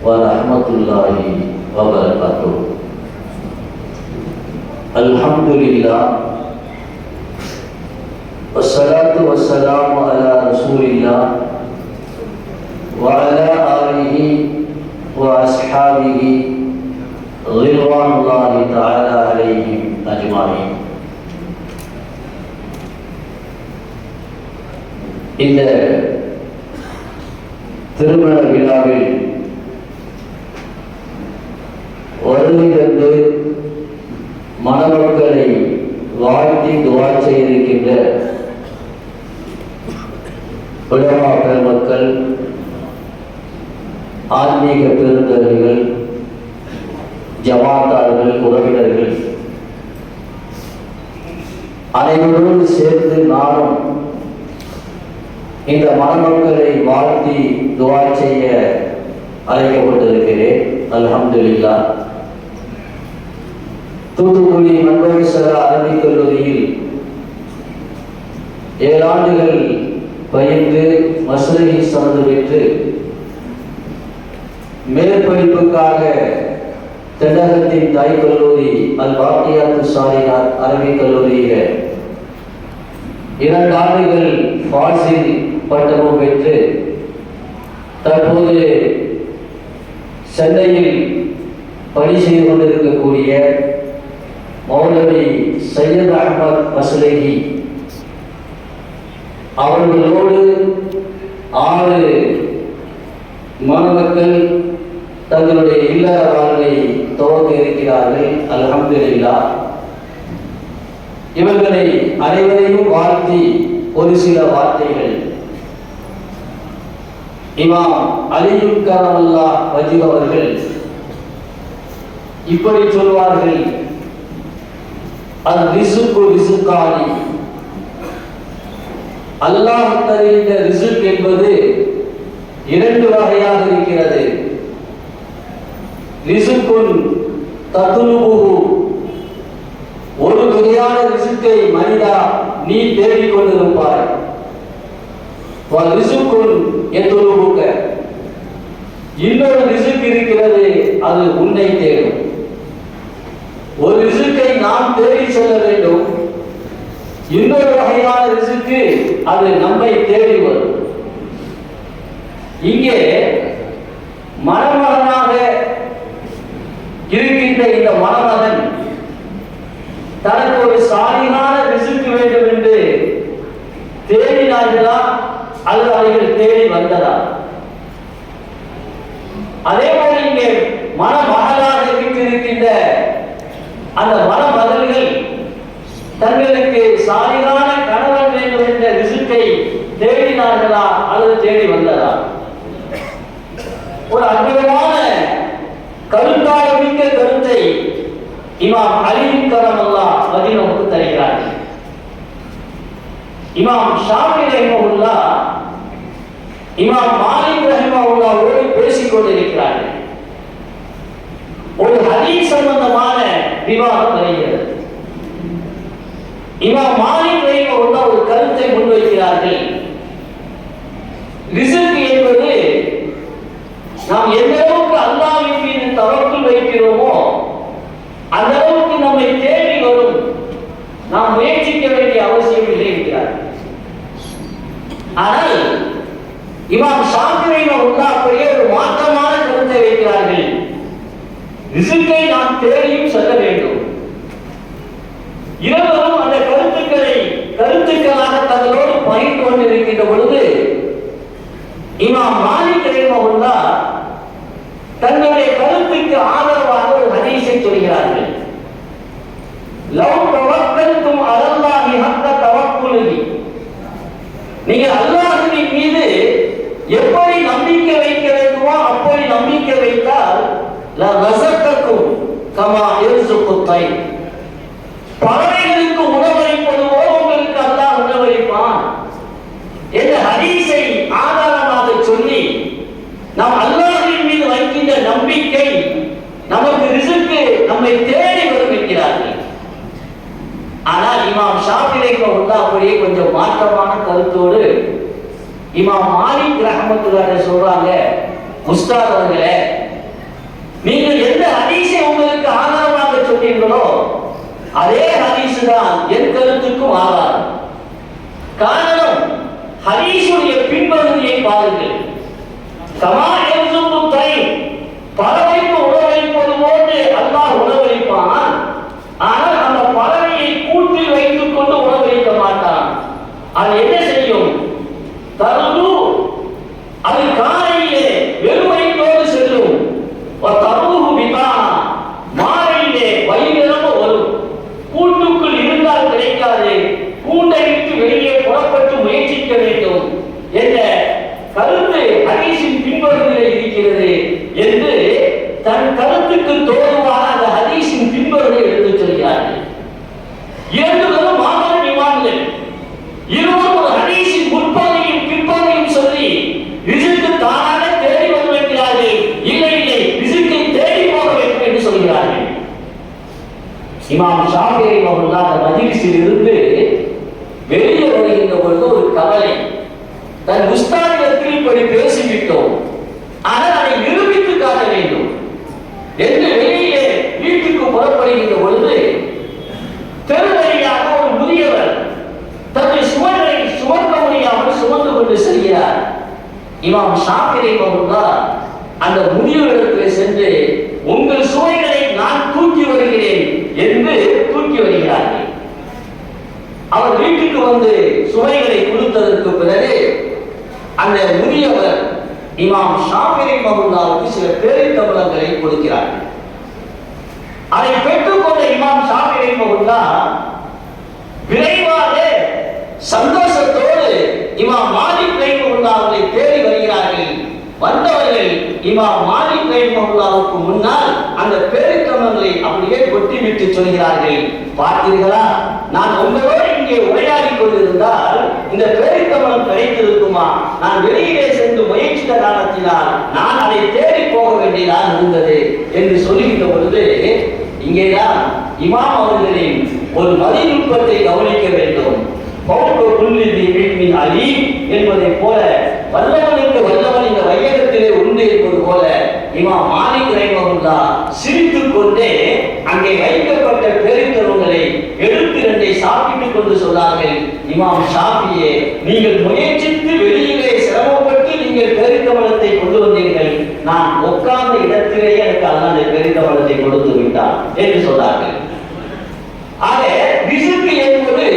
வரஹ்மத்துல்லாஹி வபரகாத்துஹு. அல்ஹம்துலில்லாஹ் வஸ்ஸலாத்து வஸ்ஸலாமு அலா ரசூலில்லாஹ் வ அலா ஆலிஹி வ அஸ்ஹாபிஹி ரிضவானுல்லாஹி தஆலா அலைஹிம் அஜ்மாஈன். இந்த திருமண விழாவில் வருகை தந்து மணமக்களை வாழ்த்தி துஆ செய்திருக்கின்ற உலமா பெருமக்கள், ஆன்மீக பெருந்தகைகள், ஜமாத்தார்கள், உறவினர்கள் அனைவரோடு சேர்ந்து நானும் இந்த மணமக்களை வாழ்த்தி துஆ செய்ய அழைக்கப்பட்டிருக்கிறேன். அல்ஹம்துலில்லாஹ். தூத்துக்குடி மன்பவிசரா அரபிக் கல்லூரியில் 7 ஆண்டுகள் பயின்று மஸ்ரஹி சனது பெற்று மேற்படிப்புக்காக தென்னகத்தின் தாய் கல்லூரி அல் பாக்கியாத்து சாலிஹாத் அரபிக் கல்லூரியில் 2 ஆண்டுகள் ஃபாசில் பட்டமும் பெற்று தற்போது சென்னையில் பணி செய்து கொண்டிருக்கக்கூடிய மௌலவி சையத் அஹ்மத் மஸ்லஹி அவர்களோடு 6 மாணவர்கள் தங்களுடைய இல்லற வாழ்வை துவங்க இருக்கிறார்கள். அல்ஹம்துலில்லாஹ். இவர்களை அனைவரையும் வாழ்த்தி ஒரு சில வார்த்தைகள் இமாம் அலியுல் கரமல்லாஹ் வஜ்ஹு அவர்கள் இப்படி சொல்வார்கள்: அல் ரிஸ்கு ரிஸ்கானி, அல்லாஹ் தருகின்ற ரிஸ்க் என்பது 2 வகையாக இருக்கிறது. ரிஸ்குன் தத்லுபுஹு, ஒரு வகையான ரிஸ்கை மனிதா நீ தேடிக் கொண்டிருப்பாய். ரிஸ்குன் யத்லுபுக, இன்னொரு ரிஸ்க் இருக்கிறது, அது உன்னை தேடும். ஒரு ரிஸ்கை நாம் தேடி செல்ல வேண்டும், இன்னொரு வகையான ரிஸ்க் அது நம்மை தேடி வரும். இங்கே மணமகனாக இருக்கின்ற இந்த மணமகன் தனக்கு ஒரு சாலிகான ரிஸ்க் வேண்டும் என்று தேடினார்களா அல்லது அவர்கள் தேடி வந்ததா? அதே போல இங்கே மணமகளாக இருக்கின்ற அந்த மணமகள்கள் தங்களுக்கு சாலிகான கணவன் வேண்டும் என்ற ரிஸ்கை தேடினார்களா அல்லது தேடி வந்ததா? ஒரு அற்புதமான கருத்தாக மிக்க கருத்தை இமாம் அலியுல் கரமல்லாஹ் வஜ்ஹு நமக்கு தருகிறார்கள். இமாம் ஷாஃபி ரஹிமஹுல்லாஹ் இமாம் மாலிக் ரஹிமஹுல்லாஹோடு பேசிக் கொண்டிருக்கிறார்கள். ஒரு ஹதீஸ் சம்பந்தமான விவாதம் வருகிறது. இமாம் மாலிக் ரஹிமஹுல்லாஹ் ஒரு கருத்தை முன்வைக்கிறார்கள். ரிஸ்க் என்பது நாம் எந்த அளவுக்கு அல்லாஹ்வின் மீது தவக்குல் வைக்கிறோமோ அந்த அளவுக்கு நம்மை தேடி வரும். நாம் முயற்சிக்க வேண்டிய அவசியம் இல்லை என்கிறார். ஆனால் இமாம் ஷாஃபி ரஹிமஹுல்லாஹ் அப்படியே ஒரு மாற்றமான கருத்தை வைக்கிறார்கள். ரிஸ்கை நாம் தேடியும் செல்ல வேண்டும். இருவரும் அந்த கருத்துக்களாக தங்களோடு பகிர்ந்து கொண்டிருக்கின்ற பொழுது இமாம் மாலிக் ரஹிமஹுல்லாஹ் தங்களுடைய கருத்துக்கு ஆதரவாக ஒரு ஹதீஸை சொல்கிறார்கள். லவ் தவக்கல்தும் அலல்லாஹி ஹக்க தவக்குலிஹி, நீங்க அல்லாஹ்வின் மீது எப்படி நம்பிக்கை வைக்க வேண்டுமோ அப்படி நம்பிக்கை வைத்தால் ல ரஸக்கக்கும் கமா யர்ஸுகு தைர், பறவைகளுக்கு உணவளிப்பது போல உங்களுக்கு அல்லாஹ் உணவளிப்பான் என்ற ஹதீஸை ஆதாரமாக சொல்லி நாம் அல்லாஹ்வின் மீது வைக்கின்ற நம்பிக்கை நமக்கு ரிஸ்க் நம்மை தேடி வரும் என்கிறார்கள். ஆனால் இமாம் ஷாஃபி ரஹிமஹுல்லாஹ் அப்படியே கொஞ்சம் மாற்றமான கருத்தோடு இமாம் மாலிக் ரஹ்மத்துல்லாஹி சொல்றாங்க, உஸ்தாத் அவர்களே, நீங்கள் எந்த ஹதீஸை உங்களுக்கு ஆதாரமாக சொன்னீர்களோ அதே ஹதீஸ் தான் என் கருத்துக்கும் ஆதாரம். காரணம், ஹதீஸுடைய பின்பகுதியை பாருங்கள். பறவைக்கு உணவளிப்பது போன்று அல்லாஹ் உணவளிப்பான். ஆனால் அந்த பறவையை கூட்டில் வைத்துக் கொண்டு உணவளிக்க மாட்டான். அது என்ன செய்யும்? தருது, அது காலையிலே வெறுமைத்தோடு செல்லும். மாலையிலே வயிறிழம்ப வரும். கூட்டுக்குள் இருந்தால் கிடைக்காது, கூண்டை விட்டு வெளியே புறப்பட்டு முயற்சிக்க வேண்டும் என்ற கருத்து ஹதீஸின் பின்பகுதியிலே இருக்கிறது என்று தன் கருத்துக்கு தோதுவான அந்த ஹதீஸின் பின்பகுதியை எடுத்துச் சொல்கிறார்கள். இரண்டு பேரும் மாபெரும் இமாம்கள். இருவரும் ஒரு ஹதீஸின் முற்பகுதியும் பிற்பகுதியும் சொல்லி ரிஸ்க் தானாக தேடி வர வேண்டியார்கள். இல்லை இல்லை, ரிஸ்கை தேடி போக வேண்டும் என்று சொல்கிறார்கள். இமாம் ஷாஃபிஈ ரஹ்மத்துல்லாஹி அலைஹி மஜ்லிஸில் இருந்து வெளியே வருகின்ற பொழுது ஒரு கவலை. தன் உஸ்தாதிடத்தில் இப்படி பேசிவிட்டோம், ஆனால் அதை நிரூபித்து காட்ட வேண்டும் என்று வெளியே வீட்டுக்கு புறப்படுகின்ற பொழுது தெருவழியாக ஒரு முதியவர் தன்னுடைய சுவர்களை சுமக்க முடியாமல் சுமந்து கொண்டு செல்கிறார். இமாம் ஷாஃபிஈ ரஹ்மத்துல்லாஹ் அந்த முதியவரிடத்தில் சென்று, உங்கள் சுவைகளை நான் தூக்கி வருகிறேன் என்று தூக்கி வருகிறார்கள். அவர் வீட்டுக்கு வந்து சுவைகளை கொடுத்ததற்கு பிறகு அந்த முதியவர் இமாம் ஷாஃபிஈ ரஹ்மத்துல்லாஹ்வுக்கு சில பேரித்தமிழங்களை கொடுக்கிறார். அதை பெற்றுக்கொண்ட இமாம் ஷாஃபிஈ ரஹ்மத்துல்லாஹ் விரைவாக சந்தோஷத்தோடு இமாம் மாலிக் ரஹ்மத்துல்லாஹ்வை தேடி வருகிறார்கள். வந்தவர்கள் இமாம் மாலிக் ரஹ்மத்துல்லாஹ்வுக்கு முன்னால் அந்த பேரித்தமிழங்களை அப்படியே கொட்டிவிட்டு சொல்கிறார்கள், பார்த்தீர்களா, நான் உங்களோடு இங்கே உரையாடி கொண்டிருந்தால் இந்த பேரித்தமிழம் கிடைத்திருக்குமா? நான் வெளியிலே சென்று முயற்சித்த காரணத்தினால் நான் அதை தேடி போக வேண்டியதாக இருந்தது என்று சொல்லுகின்ற பொழுது, இங்கேதான் இமாம் அவர்களின் ஒரு மதிநுட்பத்தை கவனிக்க வேண்டும். என்பதை போல வல்லவனுக்கு வல்லவன் இந்த வையகத்திலே உண்டு என்பது போல இமாம் மாலிக் ரஹ்மத்துல்லாஹ் சிரித்துக் கொண்டே அங்கே வைக்கப்பட்ட பேரித்தமிழங்களை எடுத்து இரண்டை சாப்பிட்டுக் கொண்டு சொன்னார்கள், இமாம் ஷாஃபியே, நீங்கள் முயற்சித்து வெளியிலே சிரமப்பட்டு நீங்கள் பேரித்தமிழத்தை கொண்டு வந்தீர்கள், நான் உட்கார்ந்த இடத்திலேயே எனக்கு அல்லாஹ் அந்த பேரித்தமிழத்தை கொடுத்து விட்டார் என்று சொன்னார்கள். ஆக ரிஸ்க் என்பது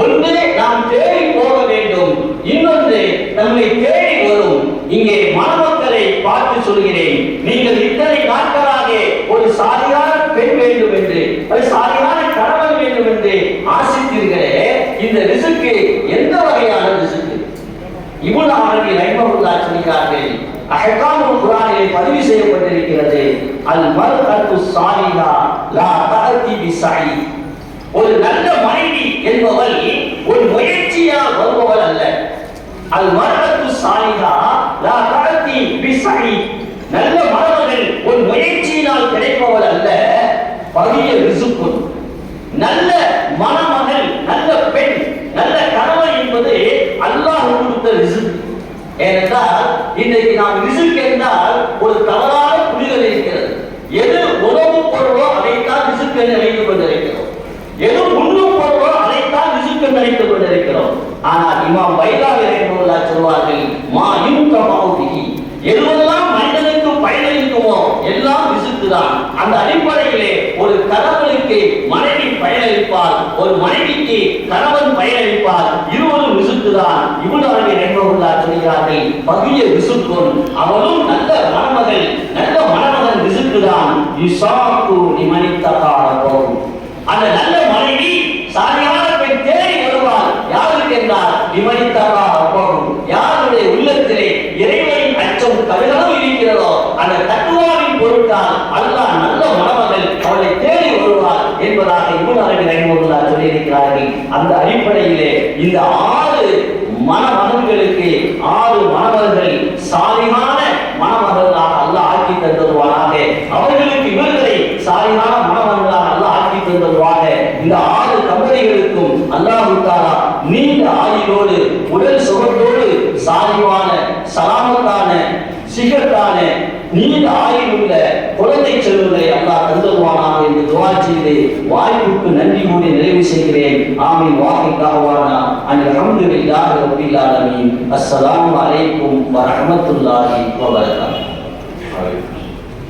ஒன்று நாம் தேடி போக வேண்டும், இன்னொன்று நம்மை தேடி வரும். இங்கே மணமக்களை பார்த்து சொல்கிறேன், நீங்கள் இத்தனை நாட்களாக ஒரு சாதியான பெண் வேண்டும் என்று, ஒரு சாதியான கணவன் வேண்டும் என்று ஆசித்தீர்களே, இந்த ரிஸ்க் எந்த வகையான ரிஸ்க்? இப்னு அரபி ரஹ்மத்துல்லாஹி சொல்கிறார்கள், அஹ்காமுல் குர்ஆனிலே பதிவு செய்யப்பட்டிருக்கிறது, அல் மர்அத்து ஸாலிஹா லா தஅதி பிஸை. ஒரு நல்ல மனைவி என்பவள் ஒரு முயற்சியால் வருபவள் அல்ல. அல் மர்அத்து ஸாலிஹா லா தஅதி பிஸை. நல்ல மணமகள் ஒரு முயற்சியினால் கிடைப்பவள் அல்ல. பகிய ரிஸ்க். நல்ல மணமகள், நல்ல பெண், நல்ல கணவன் என்பது அல்லாஹ் கொடுத்த ரிஸ்க். ஏனென்றால் இன்றைக்கு நாம் ரிஸ்க் என்றால் ஒரு தவறான புரிதல் இருக்கிறது. எது உணவு பொருளோ அதைத்தான் ரிஸ்க் என்று நினைத்துக் கொண்டிருக்கிறோம். எது உண்ணும் பொருளோ அதைத்தான் ரிஸ்க் என்று நினைத்துக் கொண்டிருக்கிறோம். ஆனால் இமாம் பைதாவி ரஹ்மத்துல்லாஹி சொல்வார்கள், மா யுன்கமு பிஹி, எதுவெல்லாம் மனிதனுக்கு பயனளிக்குமோ எல்லாம் ரிஸ்க் தான். அந்த அடிப்படையிலே ஒரு கணவனுக்கு மனைவி பயனளிப்பார், ஒரு மனைவிக்கு கணவன் பயனளிப்பார், இருவரும் ரிஸ்க் தான். இப்னு அரபி ரஹ்மத்துல்லாஹி சொல்கிறார்கள், பகிய ரிஸ்க், அவளும் நல்ல மணமகள், நல்ல மணமகன் ரிஸ்க் தான். யுசாக்கு லிமனி தகாரபு. அந்த நல்ல மனைவி சாரியான பெண் தேடி வருவார். யாருக்கு என்றால் லிமனி தகாரபு, யாருடைய உள்ளத்திலே இறைவனின் அச்சம் கருதலும் இருக்கிறதோ அந்த தக்குவாவின் பொருட்டால் அல்லாஹ் நல்ல மணமகள் அவளை தேடி வருவார் என்பதாக இப்னு அரபி ரஹ்மத்துல்லாஹி சொல்லியிருக்கிறார்கள். அந்த அடிப்படையிலே இந்த 6 மணமகன்களுக்கு 6 மணமகன்கள் சாலிஹான மணமகன்களாக அல்லாஹ் ஆக்கி தந்தருவானாக. அவர்களுக்கு இவர்களை சாலிஹான மணமகன்களாக அல்லாஹ் ஆக்கி தந்தருவாக. இந்த 6 தம்பதிகளுக்கும் அல்லாஹ் தஆலா நீண்ட ஆயுளோடு உடல் சுகத்தோடு சாலிவான சலாமத்தான சிகத்தான நீண்ட ஆயுளுள்ள குழந்தை செல்வங்களை அல்லாஹ் தந்துவானாக என்று துஆ செய்து வாய்ப்புக்கு நன்றி கூறி நிறைவு செய்கிறேன். ஆமீன். வாஹி தஅவானா அல்ஹம்துலில்லாஹி ரப்பில் ஆலமீன். அஸ்ஸலாமு அலைக்கும் வ ரஹ்மத்துல்லாஹி வ பரகாத்துஹு.